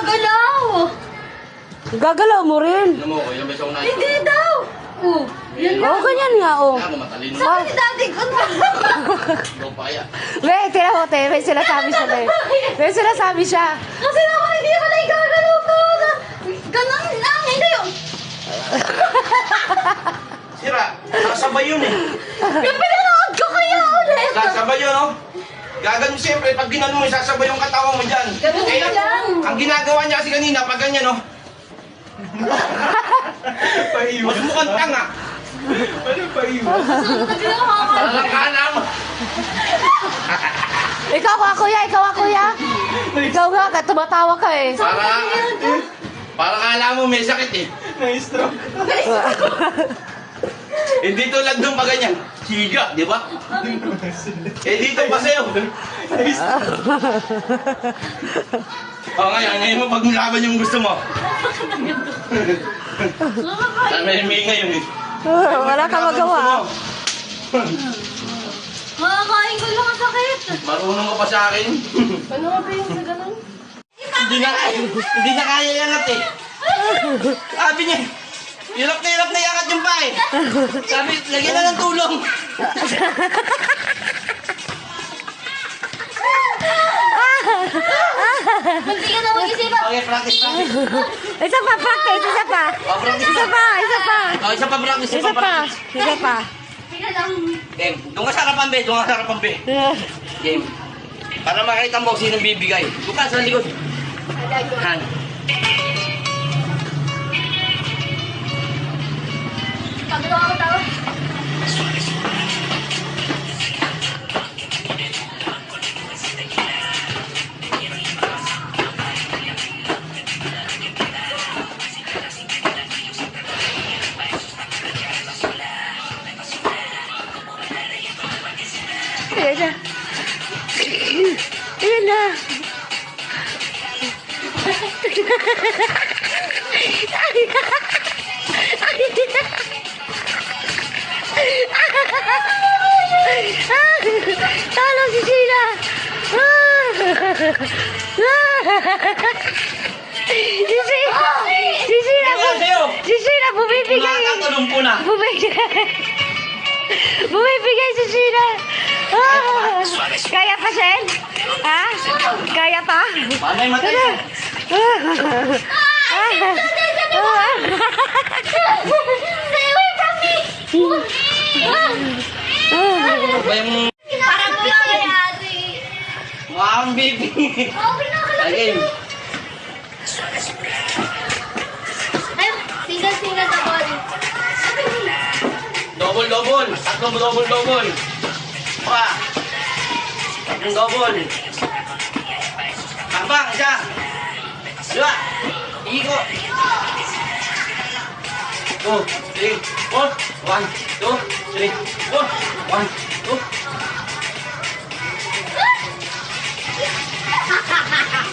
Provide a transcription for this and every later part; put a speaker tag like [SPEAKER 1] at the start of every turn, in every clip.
[SPEAKER 1] gagalaw.
[SPEAKER 2] Gagalaw mo rin.
[SPEAKER 3] Alam mo, ilang beses ako na.
[SPEAKER 1] Hindi daw. Oh, yan
[SPEAKER 2] Oo, ganyan nga, oh.
[SPEAKER 3] Ako matalino.
[SPEAKER 1] Sabi ni daddy ko na.
[SPEAKER 3] Ikaw pa kaya.
[SPEAKER 2] Be, tira mo, te. May sinasabi siya, be. May sinasabi siya.
[SPEAKER 1] Kasi naman hindi pala igagalaw ko. Ganun lang, hindi yun.
[SPEAKER 3] Sira, sasabay yun eh.
[SPEAKER 1] Yung pinanood ko kaya ulit.
[SPEAKER 3] Sasabay yun, oh. Gagano siyempre, pag ginan mo, sasabay yung katawan mo dyan.
[SPEAKER 1] Ganun lang.
[SPEAKER 3] Ang ginagawa niya kasi kanina, pag ganyan, oh. Mas mukhang tanga.
[SPEAKER 1] Ano ginawa ko?
[SPEAKER 3] Alakana mo.
[SPEAKER 2] Ikaw ka, kuya. Ikaw ka, kuya. Ikaw nga, tumatawa ka eh.
[SPEAKER 3] Para kala mo may sakit eh. Na-stroke. Eh dito lang doon pa ganyan. Siga, di ba? Eh dito pa sa'yo. O ngayon mo pag nilaban yung gusto mo. May ngayon eh.
[SPEAKER 2] Wala ka magawa.
[SPEAKER 1] Makakain ko lang ang sakit.
[SPEAKER 3] Marunong ka pa sa akin.
[SPEAKER 1] Ano nga ba yung sa ganun?
[SPEAKER 3] Hindi na kaya yangat eh. Sabi niya, hirap na yangat yung pa eh. Sabi, lagyan na ng tulong.
[SPEAKER 1] Hindi ka na mag-isipan.
[SPEAKER 3] Okay, practice.
[SPEAKER 2] Isa pa, practice. Isa pa.
[SPEAKER 3] Practice.
[SPEAKER 2] Isa pa, isa pa.
[SPEAKER 3] Oh, isa pa practice.
[SPEAKER 2] Isa pa. Isa pa.
[SPEAKER 1] Sige lang.
[SPEAKER 3] Game. Doon ka sa harapan, be. Doon ka sa harapan, be. Game. Para makita mo sinong bibigay. Doon ka sa likod. Han.
[SPEAKER 1] Pagdawa ko tao.
[SPEAKER 2] Ayan na. Ayan na. Talo si Sheila. Si Sheila bumibigay.
[SPEAKER 3] Tumatulong po na.
[SPEAKER 2] Bumibigay si Sheila. Kaya pa, Shen? Ha? Kaya pa?
[SPEAKER 3] Paano yung matay mo?
[SPEAKER 1] Stay away from me!
[SPEAKER 3] Ano ba yung
[SPEAKER 1] Parang mo lang nangyari.
[SPEAKER 3] mukhang baby?
[SPEAKER 1] Okay na ka lang.
[SPEAKER 3] Game.
[SPEAKER 1] Ayun, single ako rin.
[SPEAKER 3] Double. Tatlong double. Pa. Tatlong double. Abang, isa. Dua. Ikot. 2, 3, 4. 1, 2, 3, 4. 1, 2.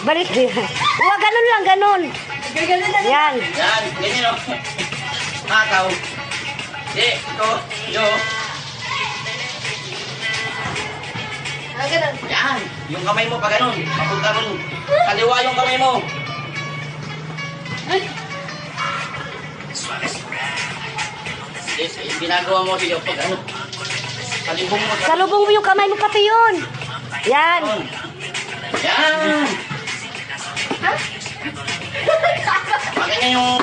[SPEAKER 2] Balik mo yan. Huwag ganun lang, ganun.
[SPEAKER 1] Gagalan na.
[SPEAKER 2] Yan.
[SPEAKER 3] Yan, ganyan o. Hakaw. Ito, yo.
[SPEAKER 1] Gagalan.
[SPEAKER 3] Yan. Yung kamay mo pa ganun. Papunta ron. Kaliwa yung kamay mo.
[SPEAKER 1] Ay,
[SPEAKER 3] Yes, ginagawa mo siya pag ano. Salibong mo.
[SPEAKER 2] Salubong mo yung kamay mo pati yun. Yan.
[SPEAKER 3] Yan. Pag ganyan yung